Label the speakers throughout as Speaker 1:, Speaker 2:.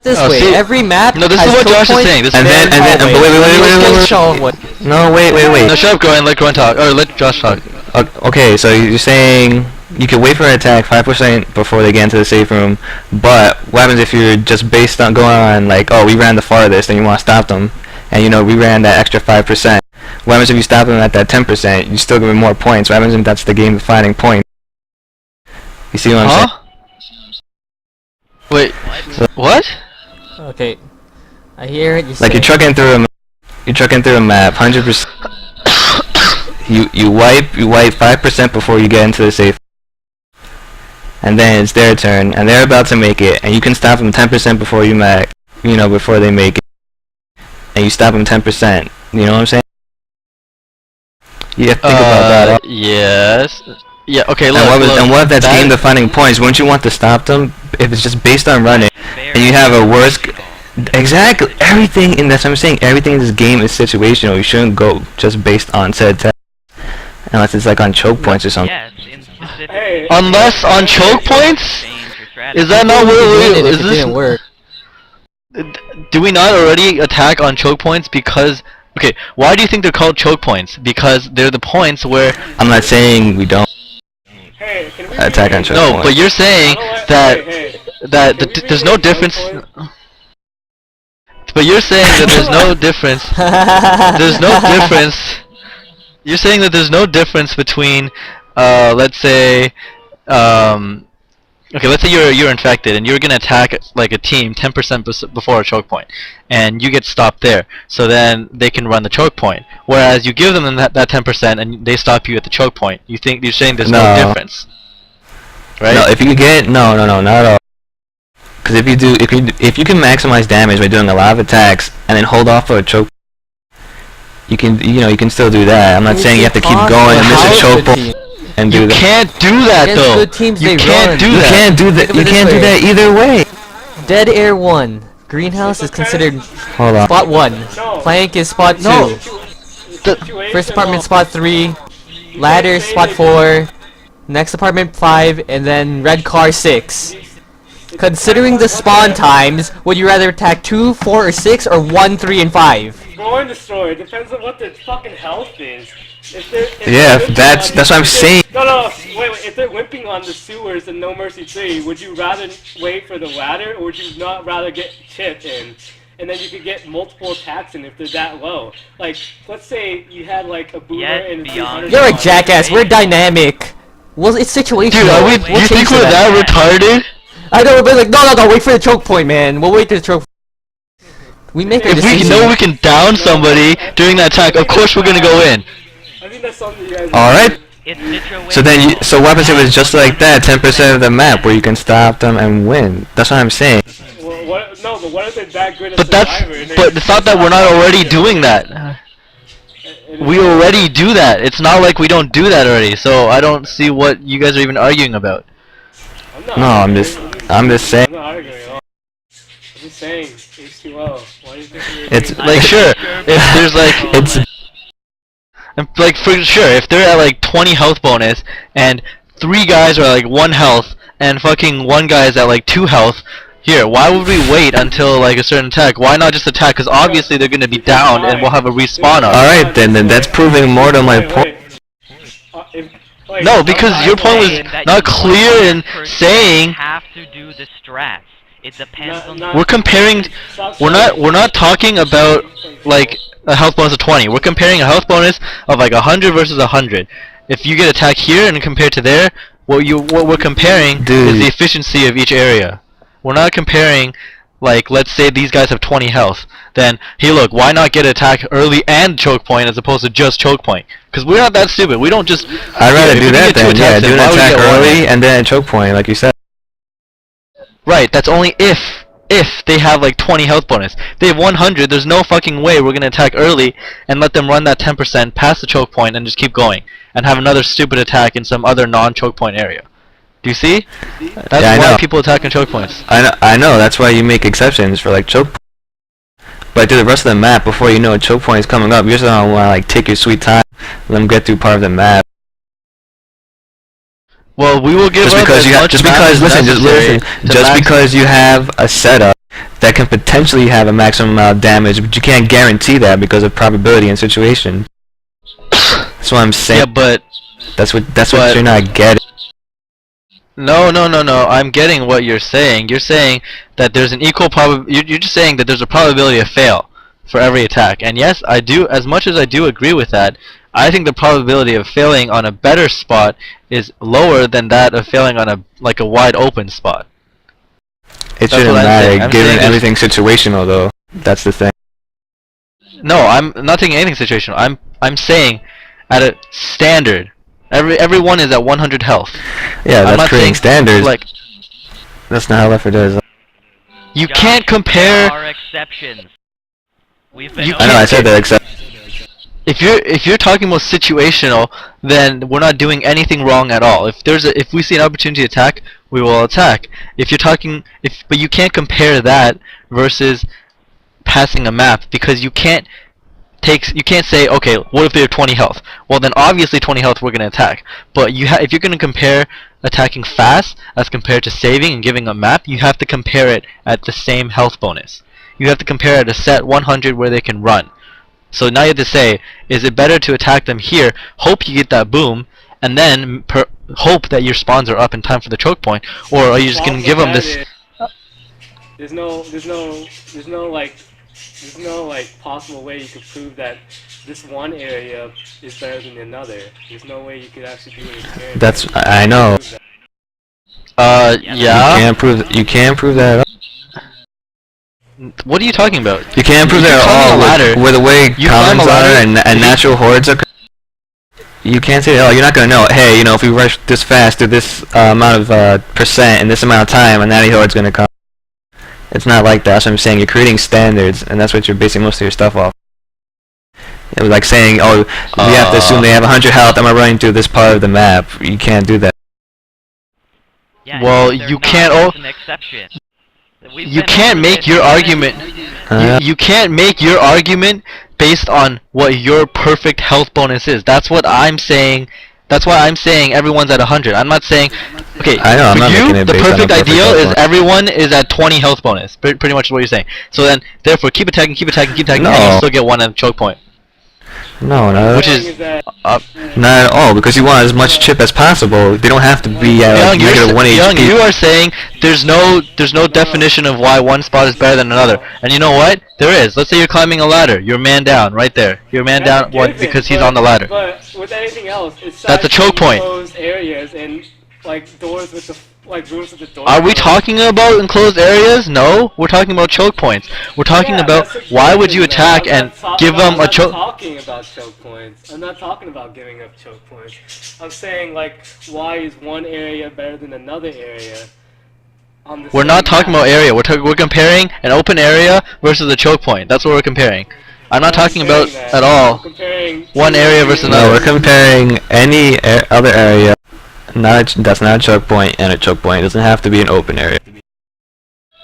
Speaker 1: This way,
Speaker 2: see,
Speaker 1: every map
Speaker 2: no, this
Speaker 1: has
Speaker 2: is what Josh is
Speaker 1: points,
Speaker 2: saying. This
Speaker 1: and
Speaker 2: is
Speaker 1: then
Speaker 3: wait. No, wait.
Speaker 2: No, shut up, Groin. Let Groin talk, or let Josh talk.
Speaker 3: Okay, so you're saying you can wait for an attack 5% before they get into the safe room, but what happens if you're just based on going on like, oh, we ran the farthest and you want to stop them, and you know we ran that extra 5%. What happens if you stop them at that 10%? You still give them more points. What happens if that's the game-defining point? You see what I'm saying?
Speaker 2: Wait, what?
Speaker 1: Okay, I hear it.
Speaker 3: Like you're trucking through a map, 100%. You wipe 5% before you get into the safe, and then it's their turn, and they're about to make it, and you can stop them 10% before before they make it, and you stop them 10%. You know what I'm saying? You have to think about that.
Speaker 2: Yes. Yeah. Okay. Look.
Speaker 3: And what if that's game-defining points? Wouldn't you want to stop them if it's just based on running, and you have a worse? Exactly. Everything in that's what I'm saying. Everything in this game is situational. You shouldn't go just based on said test, unless it's like on choke points or something.
Speaker 4: Yes, in specific.
Speaker 2: Unless on choke points? Is that not what
Speaker 1: it didn't work?
Speaker 2: Do we not already attack on choke points because? Okay, why do you think they're called choke points? Because they're the points where.
Speaker 3: I'm not saying we don't attack on choke points.
Speaker 2: No, but you're saying that there's no difference. But you're saying that there's no difference. There's no difference. You're saying that there's no difference between, let's say, okay, let's say you're infected and you're gonna attack like a team 10% before a choke point, and you get stopped there. So then they can run the choke point. Whereas you give them that 10% and they stop you at the choke point. You're saying there's no difference, right?
Speaker 3: No, if you get no, not at all. Because if you can maximize damage by doing a lot of attacks and then hold off for a choke, you can still do that. I'm not saying you have to keep going and miss a choke point and do that.
Speaker 2: You can't do that though.
Speaker 1: Good teams,
Speaker 2: you can't do that.
Speaker 3: You can't do that. You can't do that either way.
Speaker 1: Dead Air 1. Greenhouse is considered spot 1. Plank is spot 2. First apartment spot 3. Ladder spot 4. Next apartment 5, and then red car 6. Considering the spawn times, would you rather attack 2, 4, or 6, or 1, 3, and 5?
Speaker 5: GroinDestroyer, depends on what their fucking health is.
Speaker 3: That's what I'm saying.
Speaker 5: No, wait, if they're wimping on the sewers and No Mercy 3, would you rather wait for the ladder, or would you not rather get chipped in? And then you could get multiple attacks in if they're that low. Like, let's say you had like a boomer and
Speaker 1: You're a jackass, we're dynamic. Well, it's situational.
Speaker 2: Dude, do you think we're that retarded?
Speaker 1: I know, but like, no, wait for the choke point, man. We'll wait for the choke. We make a decision.
Speaker 2: If we know we can down somebody during that attack, of course we're gonna go in.
Speaker 5: I think that's something you guys.
Speaker 3: All right. So then, so what happens if it's just like that, 10% of the map where you can stop them and win? That's what I'm saying.
Speaker 5: Well, no, but what if they're that good at
Speaker 2: Survivor? But it's not that we're not already doing that. We already do that. It's not like we don't do that already. So I don't see what you guys are even arguing about.
Speaker 3: No, I'm just saying.
Speaker 5: I'm not arguing at all. I'm just saying, H2O. Why do you think
Speaker 3: it's
Speaker 2: like sure, if there's like like for sure, if they're at like 20 health bonus and 3 guys are like 1 health and fucking 1 guy is at like 2 health, here, why would we wait until like a certain attack? Why not just attack? Because obviously they're gonna be down and we'll have a respawn on.
Speaker 3: Alright, then that's proving more to my point.
Speaker 2: No, because your point was not clear in saying.
Speaker 4: Have to do the strats. It depends on.
Speaker 2: We're comparing. We're not talking about like a health bonus of 20. We're comparing a health bonus of like 100 versus 100. If you get attacked here and compared to there, what we're comparing is the efficiency of each area. We're not comparing. Like, let's say these guys have 20 health. Then, hey look, why not get attack early and choke point as opposed to just choke point? Because we're not that stupid. We don't just...
Speaker 3: I'd rather do that then, yeah, do an attack early and then choke point, like you said.
Speaker 2: Right, that's only if they have like 20 health bonus. If they have 100, there's no fucking way we're gonna attack early and let them run that 10% past the choke point and just keep going. And have another stupid attack in some other non-choke point area. Do you see? That's why people attack on choke points.
Speaker 3: I know. That's why you make exceptions for like choke points. But through the rest of the map, before you know a choke point is coming up, you're just gonna want to like take your sweet time, let them get through part of the map.
Speaker 2: Well, we will give
Speaker 3: just because you have, just because you have a setup that can potentially have a maximum amount of damage, but you can't guarantee that because of probability and situation. That's what I'm saying.
Speaker 2: Yeah, but
Speaker 3: That's what you're not getting.
Speaker 2: no. I'm getting what you're saying. You're saying that there's an equal you're just saying that there's a probability of fail for every attack. And yes, I do. As much as I do agree with that, I think the probability of failing on a better spot is lower than that of failing on a wide open spot.
Speaker 3: It
Speaker 2: That's
Speaker 3: shouldn't
Speaker 2: what I'm saying.
Speaker 3: matter,
Speaker 2: I'm
Speaker 3: given
Speaker 2: saying
Speaker 3: everything's situational though. That's the thing.
Speaker 2: No, I'm not taking anything situational. I'm saying at a standard. Everyone is at 100 health.
Speaker 3: Yeah,
Speaker 2: I'm
Speaker 3: that's
Speaker 2: not
Speaker 3: creating
Speaker 2: saying,
Speaker 3: standards.
Speaker 2: Like,
Speaker 3: That's not how Left 4 Dead is.
Speaker 2: you
Speaker 4: Josh,
Speaker 2: can't compare.
Speaker 4: There are exceptions. We've been
Speaker 2: You
Speaker 3: I know, I said that, except
Speaker 2: If you're talking about situational, then we're not doing anything wrong at all. If we see an opportunity to attack, we will attack. If you're talking, but you can't compare that versus passing a map, because you can't say, okay, what if they have 20 health? Well, then obviously 20 health we're gonna attack. But if you're gonna compare attacking fast as compared to saving and giving a map, you have to compare it at the same health bonus. You have to compare it a set 100 where they can run. So now you have to say, is it better to attack them here, hope you get that boom, and then hope that your spawns are up in time for the choke point, or are you just gonna give them this?
Speaker 5: There's no possible way you could prove that this one area is better than another. There's no way you could actually do an experiment.
Speaker 3: I know.
Speaker 2: Yeah.
Speaker 3: You can't prove that at all.
Speaker 2: What are you talking about?
Speaker 3: You can't prove that at all with the way commons are and natural hordes are. You can't say, oh, you're not gonna know. Hey, if we rush this fast to this amount of percent in this amount of time, a natty horde's gonna come. It's not like that. That's what I'm saying. You're creating standards, and that's what you're basing most of your stuff off. It was like saying, oh, we have to assume they have 100 health, and we're running through this part of the map. You can't do that.
Speaker 4: Yeah,
Speaker 2: Well,
Speaker 4: they're
Speaker 2: you
Speaker 4: not.
Speaker 2: can't.
Speaker 4: That's an exception.
Speaker 2: You can't make your argument. You can't make your argument based on what your perfect health bonus is. That's what I'm saying. That's why I'm saying everyone's at 100. I'm not saying. Okay,
Speaker 3: I know, I'm
Speaker 2: for
Speaker 3: not
Speaker 2: you,
Speaker 3: making it
Speaker 2: the
Speaker 3: based on a
Speaker 2: perfect
Speaker 3: perfect
Speaker 2: ideal
Speaker 3: health
Speaker 2: is
Speaker 3: bonus.
Speaker 2: everyone is at 20 health bonus. Pretty much is what you're saying. So then, therefore, keep attacking, and
Speaker 3: No.
Speaker 2: you still get one at choke point.
Speaker 3: No, no.
Speaker 2: Which is
Speaker 3: Not at all, because you want as much chip as possible. They don't have to be at like negative 1
Speaker 2: Young,
Speaker 3: HP.
Speaker 2: you are saying there's no definition of why one spot is better than another. And you know what? There is. Let's say you're climbing a ladder. You're a man down right there. You're a man down because he's on the ladder.
Speaker 5: But with anything else, it's
Speaker 2: That's a choke point.
Speaker 5: Closed areas and doors with the rooms with the doors.
Speaker 2: Are we talking about enclosed areas? No, we're talking about choke points. We're talking about why would you attack and give them a choke.
Speaker 5: I'm not talking about choke points. I'm not talking about giving up choke points. I'm saying why is one area better than another area?
Speaker 2: We're not talking about area. We're comparing an open area versus a choke point. That's what we're comparing. I'm not talking about at all one area versus another.
Speaker 3: No, we're comparing any other area. That's not a choke point and a choke point. It doesn't have to be an open area.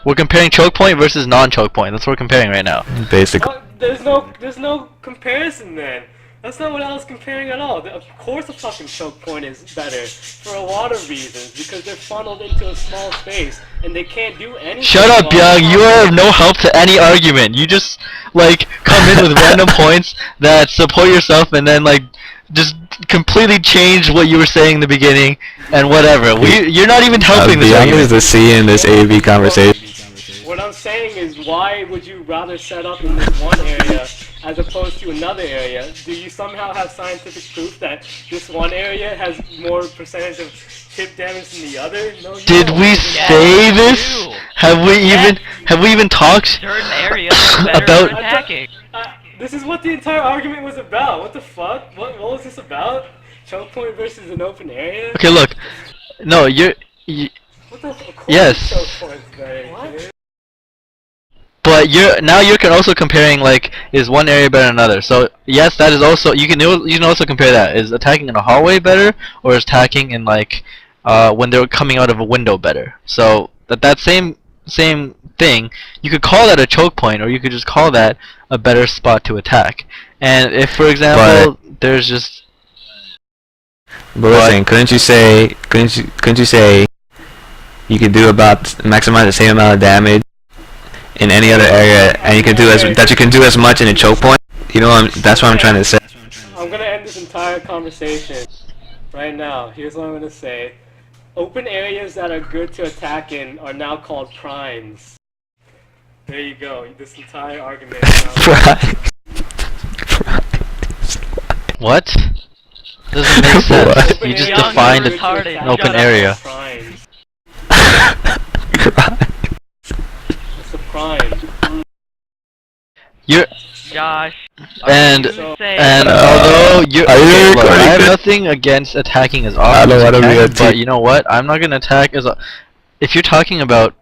Speaker 2: We're comparing choke point versus non-choke point. That's what we're comparing right now.
Speaker 3: Basically.
Speaker 5: There's no comparison then. That's not what I was comparing at all. Of course a fucking choke point is better for a lot of reasons, because they're funneled into a small space and they can't do anything.
Speaker 2: Shut up, Byung. You are of no help to any argument. You just come in with random points that support yourself and then just completely change what you were saying in the beginning and whatever. You're not even helping this
Speaker 3: Byung
Speaker 2: argument.
Speaker 3: is the C in this AV conversation.
Speaker 5: What I'm saying is, why would you rather set up in this one area as opposed to another area? Do you somehow have scientific proof that this one area has more percentage of chip damage than the other? No, you
Speaker 2: Did
Speaker 5: don't.
Speaker 2: we say this? Have we even talked
Speaker 4: Certain areas are better
Speaker 2: about?
Speaker 4: for attacking.
Speaker 5: This is what the entire argument was about. What the fuck? What was this about? Choke point versus an open area?
Speaker 2: Okay, look. No,
Speaker 5: What the fuck?
Speaker 2: Yes.
Speaker 5: Choke points better, what?
Speaker 2: But you can also comparing is one area better than another. So yes, that is also you can also compare that. Is attacking in a hallway better, or is attacking in when they're coming out of a window better? So that same thing, you could call that a choke point, or you could just call that a better spot to attack. And if, for example, there's just.
Speaker 3: But listen, couldn't you say you could do about maximize the same amount of damage in any other area, and you can do as much in a choke point. You know, that's what I'm trying to say.
Speaker 5: I'm gonna end this entire conversation right now. Here's what I'm gonna say. Open areas that are good to attack in are now called primes. There you go. This entire argument is now
Speaker 2: What? Doesn't make sense.
Speaker 3: What?
Speaker 2: You just
Speaker 4: Young
Speaker 2: defined
Speaker 4: is retarded.
Speaker 2: an open
Speaker 4: Shut up.
Speaker 2: area.
Speaker 5: primes. It's a prime.
Speaker 2: You're
Speaker 4: Josh.
Speaker 2: and
Speaker 4: Are you saying-
Speaker 2: and although you're
Speaker 3: Are you
Speaker 2: okay, look, I
Speaker 3: recording
Speaker 2: have
Speaker 3: this?
Speaker 2: nothing against attacking as
Speaker 3: I
Speaker 2: often
Speaker 3: don't
Speaker 2: as
Speaker 3: wanna
Speaker 2: you
Speaker 3: be a
Speaker 2: can, but
Speaker 3: team.
Speaker 2: you know what? I'm not gonna attack as if you're talking about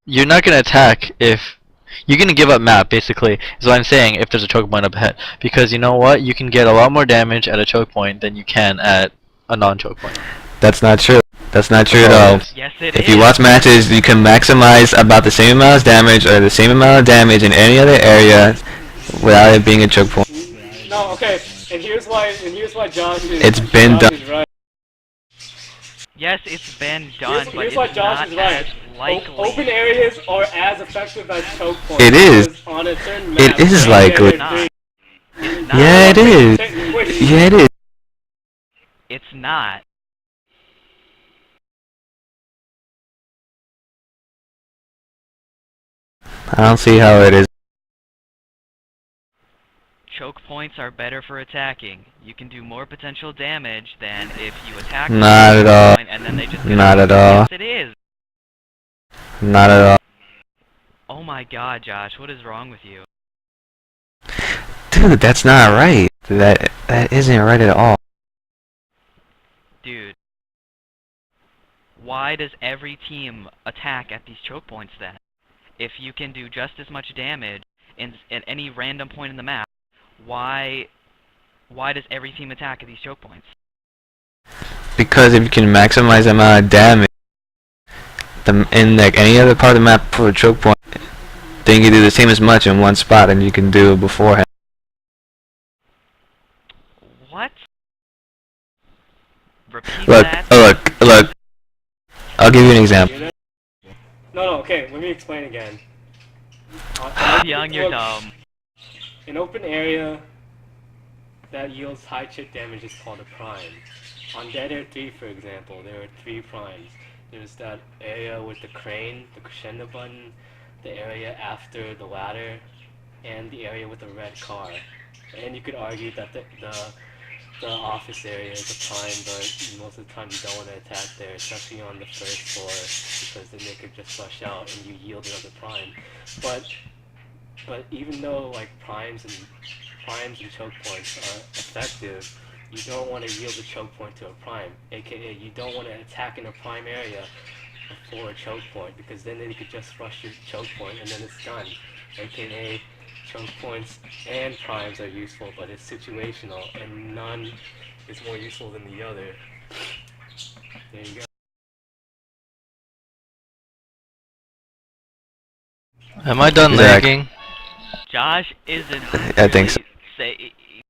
Speaker 2: you're not gonna attack if you're gonna give up map basically is what I'm saying if there's a choke point up ahead, because you know what, you can get a lot more damage at a choke point than you can at a non-choke point.
Speaker 3: That's not true. That's not true at
Speaker 2: all
Speaker 3: all.
Speaker 2: it is.
Speaker 4: Yes, it
Speaker 3: If
Speaker 4: is.
Speaker 3: you watch matches, you can maximize about the same amount of damage or the same amount of damage in any other area without it being a choke point.
Speaker 5: No, okay. And here's why Josh is.
Speaker 3: It's been
Speaker 5: Josh
Speaker 3: done.
Speaker 5: is right.
Speaker 4: Yes, it's been done, but
Speaker 5: Here's why
Speaker 4: it's
Speaker 5: Josh
Speaker 4: not
Speaker 5: is right.
Speaker 4: as likely.
Speaker 5: Open areas are as effective as choke points.
Speaker 3: It is.
Speaker 5: because on a certain
Speaker 3: It
Speaker 5: map,
Speaker 3: is
Speaker 5: right
Speaker 3: likely.
Speaker 5: there,
Speaker 4: It's not.
Speaker 5: three-
Speaker 4: It's not.
Speaker 3: Yeah, it is.
Speaker 5: Wait,
Speaker 3: Yeah, it is.
Speaker 4: It's not.
Speaker 3: I don't see how it is.
Speaker 4: Choke points are better for attacking. You can do more potential damage than if you attack
Speaker 3: Not
Speaker 4: the
Speaker 3: at all.
Speaker 4: point and then they just get
Speaker 3: Not
Speaker 4: away.
Speaker 3: at all.
Speaker 4: Yes, it is.
Speaker 3: Not at all.
Speaker 4: Oh my god, Josh, what is wrong with you?
Speaker 3: Dude, that's not right. That isn't right at all.
Speaker 4: Dude. Why does every team attack at these choke points then? If you can do just as much damage at any random point in the map, why does every team attack at these choke points?
Speaker 3: Because if you can maximize the amount of damage in like any other part of the map for a choke point, then you can do the same as much in one spot and you can do it beforehand.
Speaker 4: What? Repeat
Speaker 3: Look,
Speaker 4: that.
Speaker 3: look. I'll give you an example.
Speaker 5: No, okay, let me explain again.
Speaker 4: Young, you're dumb.
Speaker 5: An open area that yields high chip damage is called a prime. On Dead Air 3, for example, there are 3 primes. There's that area with the crane, the crescendo button, the area after the ladder, and the area with the red car. And you could argue that the office area is a prime, but most of the time you don't want to attack there, especially on the first floor, because then they could just rush out and you yield another prime. But even though like primes and choke points are effective, you don't want to yield a choke point to a prime. AKA, you don't want to attack in a prime area before a choke point, because then they could just rush your choke point and then it's done. AKA, choke points and primes are useful, but it's situational, and none is more useful than the other. There you go.
Speaker 2: Am I done
Speaker 3: Zach.
Speaker 2: lagging?
Speaker 4: Josh isn't
Speaker 3: I think so.
Speaker 4: say